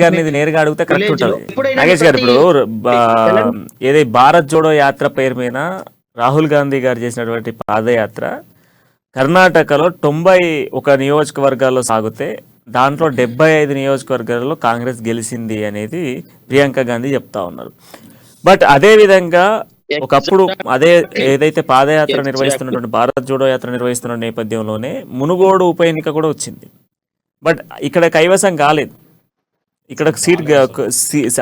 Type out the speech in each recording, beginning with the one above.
గారిని ఇది నేరుగా అడిగితే కరెక్ట్ ఉంటుంది. నాగేష్ గారు, ఇప్పుడు ఏది భారత్ జోడో యాత్ర పేరు మీద రాహుల్ గాంధీ గారు చేసినటువంటి పాదయాత్ర కర్ణాటకలో 91 నియోజకవర్గాల్లో సాగితే దాంట్లో 75 నియోజకవర్గాల్లో కాంగ్రెస్ గెలిచింది అనేది ప్రియాంక గాంధీ చెప్తా ఉన్నారు. బట్ అదే విధంగా ఒకప్పుడు అదే ఏదైతే పాదయాత్ర నిర్వహిస్తున్నటువంటి భారత్ జోడో యాత్ర నిర్వహిస్తున్న నేపథ్యంలోనే మునుగోడు ఉప ఎన్నిక కూడా వచ్చింది. బట్ ఇక్కడ కైవసం కాలేదు, ఇక్కడ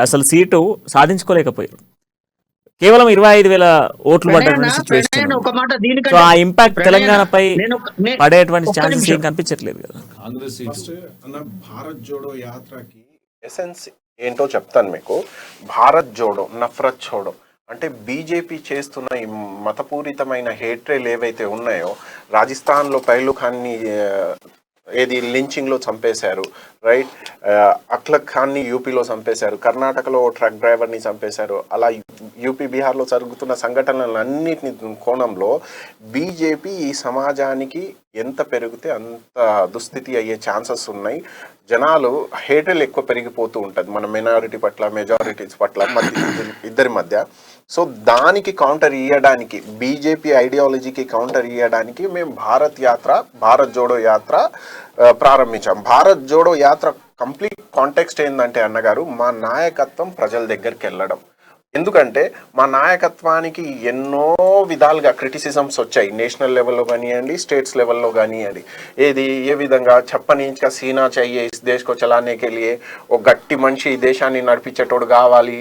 అసలు సీటు సాధించుకోలేకపోయారు. కేవలం 25,000 ఓట్లు పడ్డటువంటి సిచ్యువేషన్. సో ఆ ఇంపాక్ట్ తెలంగాణపై పడేటువంటి ఛాన్సెస్ ఏం కనిపించట్లేదు కదా. భారత్ జోడో యాత్రకి ఎసెన్స్ ఏంటో చెప్తాను మీకు. భారత్ జోడో, నఫరత్ చోడో అంటే బీజేపీ చేస్తున్న ఈ మతపూరితమైన హేట్రేలు ఏవైతే ఉన్నాయో, రాజస్థాన్లో పైలు ఖాన్ని ఏది లించింగ్లో చంపేశారు, రైట్, అఖ్లక్ ఖాన్ని యూపీలో చంపేశారు, కర్ణాటకలో ట్రక్ డ్రైవర్ని చంపేశారు, అలా యూపీ బీహార్లో జరుగుతున్న సంఘటనలన్నింటిని కోణంలో బీజేపీ ఈ సమాజానికి ఎంత పెరిగితే అంత దుస్థితి అయ్యే ఛాన్సెస్ ఉన్నాయి. జనాలు హేటల్ ఎక్కువ పెరిగిపోతూ ఉంటుంది మన మైనారిటీ పట్ల, మెజారిటీస్ పట్ల ఇద్దరి మధ్య. సో దానికి కౌంటర్ ఇవ్వడానికి, బీజేపీ ఐడియాలజీకి కౌంటర్ ఇవ్వడానికి మేము భారత్ జోడో యాత్ర ప్రారంభించాం. భారత్ జోడో యాత్ర కంప్లీట్ కాంటెక్స్ట్ ఏంటంటే అన్నగారు, మా నాయకత్వం ప్రజల దగ్గరికి వెళ్ళడం. ఎందుకంటే మా నాయకత్వానికి ఎన్నో విధాలుగా క్రిటిసిజమ్స్ వచ్చాయి, నేషనల్ లెవెల్లో కానివ్వండి, స్టేట్స్ లెవెల్లో కానివ్వండి. ఏ విధంగా చెప్పనీంచగా సీనా చెయ్యే ఇస్ దేశ్ కో చలానే కే లియే, ఒక గట్టి మనిషి ఈ దేశాన్ని నడిపించేటోడు కావాలి,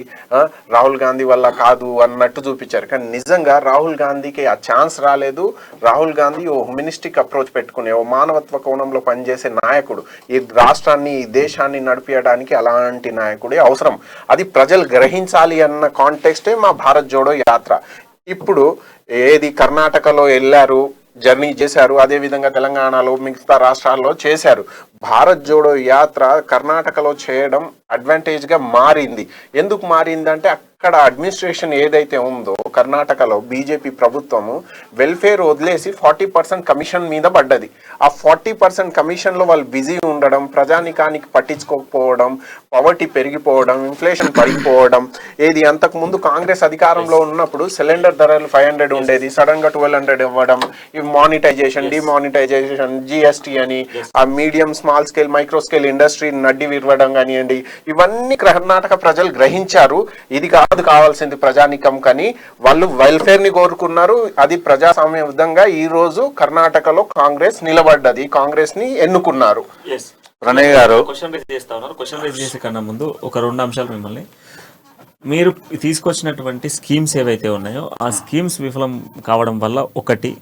రాహుల్ గాంధీ వల్ల కాదు అన్నట్టు చూపించారు. కానీ నిజంగా రాహుల్ గాంధీకి ఆ ఛాన్స్ రాలేదు. రాహుల్ గాంధీ ఓ హ్యూమనిస్టిక్ అప్రోచ్ పెట్టుకునే, ఓ మానవత్వ కోణంలో పనిచేసే నాయకుడు. ఈ రాష్ట్రాన్ని, ఈ దేశాన్ని నడిపించడానికి అలాంటి నాయకుడే అవసరం. అది ప్రజలు గ్రహించాలి అన్న కాంటెక్స్టే మా భారత్ జోడో యాత్ర. ఇప్పుడు ఏది కర్ణాటకలో వెళ్ళారు, జర్నీ చేశారు, అదేవిధంగా తెలంగాణలో మిగతా రాష్ట్రాల్లో చేశారు. భారత్ జోడో యాత్ర కర్ణాటకలో చేయడం అడ్వాంటేజ్గా మారింది. ఎందుకు మారిందంటే అక్కడ అడ్మినిస్ట్రేషన్ ఏదైతే ఉందో కర్ణాటకలో బీజేపీ ప్రభుత్వము వెల్ఫేర్ వదిలేసి 40% కమిషన్ మీద పడ్డది. ఆ 40% కమిషన్లో వాళ్ళు బిజీ ఉండడం, ప్రజానికానికి పట్టించుకోకపోవడం, పవర్టీ పెరిగిపోవడం, ఇన్ఫ్లేషన్ పడిపోవడం. ఏది అంతకుముందు కాంగ్రెస్ అధికారంలో ఉన్నప్పుడు సిలిండర్ ధరలు 500 ఉండేది, సడన్గా 1200 ఇవ్వడం, ఇవి మానిటైజేషన్, డిమానిటైజేషన్, జిఎస్టీ అని ఆ medium, small scale, micro scale industry నడ్డి విరవడం కానివ్వండి, ఇవన్నీ కర్ణాటక ప్రజలు గ్రహించారు. ఇది కాదు కావాల్సింది ప్రజానికం, కానీ వాళ్ళు వెల్ఫేర్ ని కోరుకున్నారు. అది ప్రజాస్వామ్య విధంగా ఈ రోజు కర్ణాటకలో కాంగ్రెస్ నిలబడ్డది, కాంగ్రెస్ ని ఎన్నుకున్నారు. ప్రణయ్ గారు క్వశ్చన్ రైజ్ చేసే కన్నా ముందు ఒక 2 అంశాలు మిమ్మల్ని, మీరు తీసుకొచ్చినటువంటి స్కీమ్స్ ఏవైతే ఉన్నాయో ఆ స్కీమ్స్ విఫలం కావడం వల్ల, ఒకటి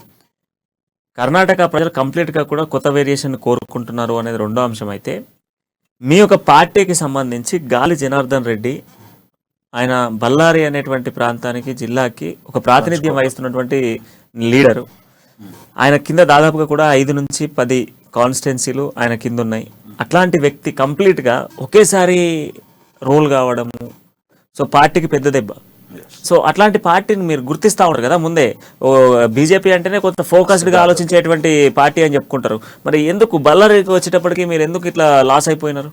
కర్ణాటక ప్రజలు కంప్లీట్గా కూడా కొత్త వేరియేషన్ కోరుకుంటున్నారు అనేది రెండో అంశం అయితే, మీ యొక్క పార్టీకి సంబంధించి గాలి జనార్దన్ రెడ్డి, ఆయన బళ్ళారి అనేటువంటి ప్రాంతానికి, జిల్లాకి ఒక ప్రాతినిధ్యం వహిస్తున్నటువంటి లీడరు. ఆయన కింద దాదాపుగా కూడా 5 నుంచి 10 కాన్స్టిట్యున్సీలు ఆయన కింద ఉన్నాయి. అట్లాంటి వ్యక్తి కంప్లీట్గా ఒకేసారి రోల్ కావడము, సో పార్టీకి పెద్ద దెబ్బ. సో అట్లాంటి పార్టీని మీరు గుర్తిస్తూ ఉంటారు కదా ముందే. బీజేపీ అంటేనే కొంత ఫోకస్డ్గా ఆలోచించేటువంటి పార్టీ అని చెప్పుకుంటారు. మరి ఎందుకు బళ్ళారికి వచ్చేటప్పటికి మీరు ఎందుకు ఇట్లా లాస్ అయిపోయినారు?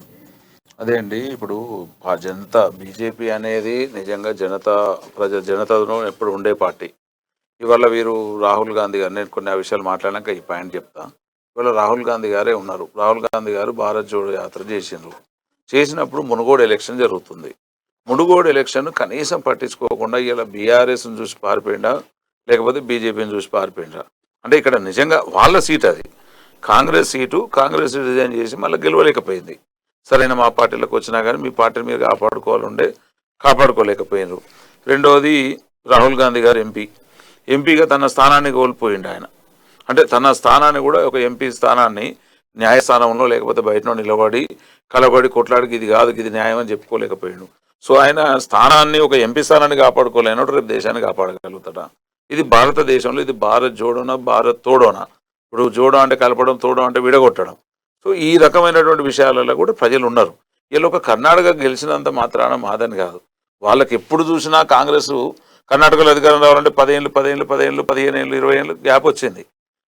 అదే అండి, ఇప్పుడు జనతా బీజేపీ అనేది నిజంగా జనతలో ఎప్పుడు ఉండే పార్టీ. ఇవాళ వీరు రాహుల్ గాంధీ గారు, నేను కొన్ని విషయాలు మాట్లాడినాక ఈ పాయింట్ చెప్తా. ఇవాళ రాహుల్ గాంధీ గారే ఉన్నారు. రాహుల్ గాంధీ గారు భారత్ జోడో యాత్ర చేసినప్పుడు మునుగోడు ఎలక్షన్ జరుగుతుంది. మునుగోడు ఎలక్షన్ కనీసం పట్టించుకోకుండా ఇలా బీఆర్ఎస్ని చూసి పారిపోయిందా, లేకపోతే బీజేపీని చూసి పారిపోయిందా అంటే ఇక్కడ నిజంగా వాళ్ళ సీట్ అది. కాంగ్రెస్ సీటు, కాంగ్రెస్ రిజైన్ చేసి మళ్ళీ గెలవలేకపోయింది. సరైన మా పార్టీలోకి వచ్చినా కానీ మీ పార్టీని మీరు కాపాడుకోలేకపోయినారు. రెండవది, రాహుల్ గాంధీ గారు ఎంపీగా తన స్థానాన్ని కోల్పోయిండు ఆయన. అంటే తన స్థానాన్ని కూడా, ఒక ఎంపీ స్థానాన్ని న్యాయస్థానంలో లేకపోతే బయటనో నిలబడి కలబడి కొట్లాడికి ఇది కాదు ఇది న్యాయం అని చెప్పుకోలేకపోయాడు. సో ఆయన స్థానాన్ని, ఒక ఎంపీ స్థానాన్ని కాపాడుకోలేనట్టు రేపు దేశాన్ని కాపాడగలుగుతాడా? ఇది భారతదేశంలో, ఇది భారత్ జోడోనా భారత్ తోడోనా? ఇప్పుడు జోడో అంటే కలపడం, తోడో అంటే విడగొట్టడం. సో ఈ రకమైనటువంటి విషయాలలో కూడా ప్రజలు ఉన్నారు. వీళ్ళు ఒక కర్ణాటక గెలిచినంత మాత్రాన మాదని కాదు. వాళ్ళకి ఎప్పుడు చూసినా కాంగ్రెస్ కర్ణాటకలో అధికారం రావాలంటే 10 ఏళ్ళు, 15 ఏళ్ళు, 20 ఏళ్ళు గ్యాప్ వచ్చింది.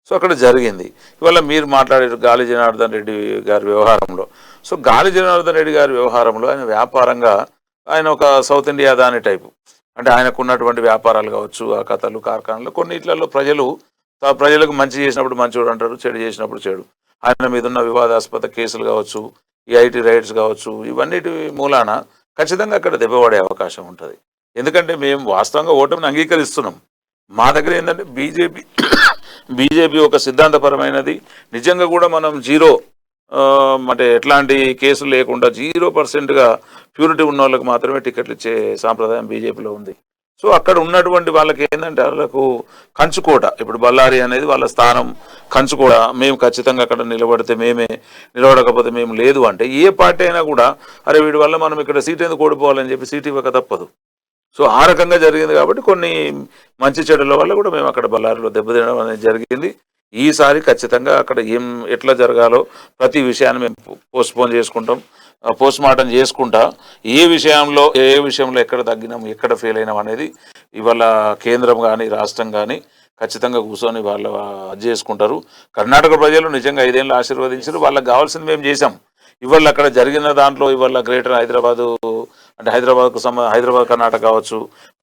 సో అక్కడ జరిగింది. ఇవాళ మీరు మాట్లాడారు గాలి జనార్దన్ రెడ్డి గారి వ్యవహారంలో. సో గాలి జనార్దన్ రెడ్డి గారి వ్యవహారంలో ఆయన వ్యాపారంగా ఆయన ఒక సౌత్ ఇండియా దాని టైపు, అంటే ఆయనకు ఉన్నటువంటి వ్యాపారాలు కావచ్చు, ఆ కథలు కార్ఖానాలు కొన్నిట్లలో ప్రజలకు మంచి చేసినప్పుడు మంచోడు అంటారు, చెడు చేసినప్పుడు చెడు. ఆయన మీద ఉన్న వివాదాస్పద కేసులు కావచ్చు, ఈ ఐటీ రైట్స్ కావచ్చు, ఇవన్నిటి మూలాన ఖచ్చితంగా అక్కడ దెబ్బపడే అవకాశం ఉంటుంది. ఎందుకంటే మేము వాస్తవంగా ఓటమిని అంగీకరిస్తున్నాం. మా దగ్గర ఏంటంటే బీజేపీ ఒక సిద్ధాంతపరమైనది. నిజంగా కూడా మనం జీరో అంటే ఎట్లాంటి కేసులు లేకుండా 0%గా ప్యూరిటీ ఉన్న వాళ్ళకి మాత్రమే టికెట్లు ఇచ్చే సాంప్రదాయం బీజేపీలో ఉంది. సో అక్కడ ఉన్నటువంటి వాళ్ళకి ఏంటంటే వాళ్ళకు కంచుకోట, ఇప్పుడు బళ్ళారి అనేది వాళ్ళ స్థానం కంచుకోట. మేము ఖచ్చితంగా అక్కడ నిలబడితే మేమే, నిలబడకపోతే మేము లేదు అంటే ఏ పార్టీ అయినా కూడా అరే వీడి వల్ల మనం ఇక్కడ సీట్ ఎందుకు ఓడిపోవాలని చెప్పి సీట్ ఇవ్వక తప్పదు. సో ఆ రకంగా జరిగింది కాబట్టి కొన్ని మంచి చెడుల వల్ల కూడా మేము అక్కడ బళ్ళారిలో దెబ్బతినడం అనేది జరిగింది. ఈసారి ఖచ్చితంగా అక్కడ ఎట్లా జరగాలో ప్రతి విషయాన్ని మేము పోస్ట్పోన్ చేసుకుంటాం, పోస్ట్ మార్టం చేసుకుంటా ఏ విషయంలో ఎక్కడ తగ్గినాం, ఎక్కడ ఫెయిల్ అయినాం అనేది ఇవాళ కేంద్రం కానీ రాష్ట్రం కానీ ఖచ్చితంగా కూర్చొని వాళ్ళు అది చేసుకుంటారు. కర్ణాటక ప్రజలు నిజంగా 5 ఏళ్ళు ఆశీర్వదించారు. వాళ్ళకి కావాల్సింది మేము చేసాం. ఇవాళ అక్కడ జరిగిన దాంట్లో ఇవాళ గ్రేటర్ హైదరాబాదు అంటే హైదరాబాద్ కర్ణాటక కావచ్చు,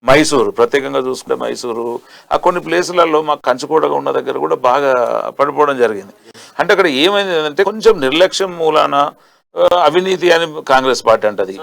మైసూరు ప్రత్యేకంగా చూసుకుంటే మైసూరు, ఆ కొన్ని ప్లేసులలో మాకు కంచుకోటగా ఉన్న దగ్గర కూడా బాగా పడిపోవడం జరిగింది. అంటే అక్కడ ఏమైంది అంటే కొంచెం నిర్లక్ష్యం మూలాన అవినీతి అని కాంగ్రెస్ పార్టీ అంటది.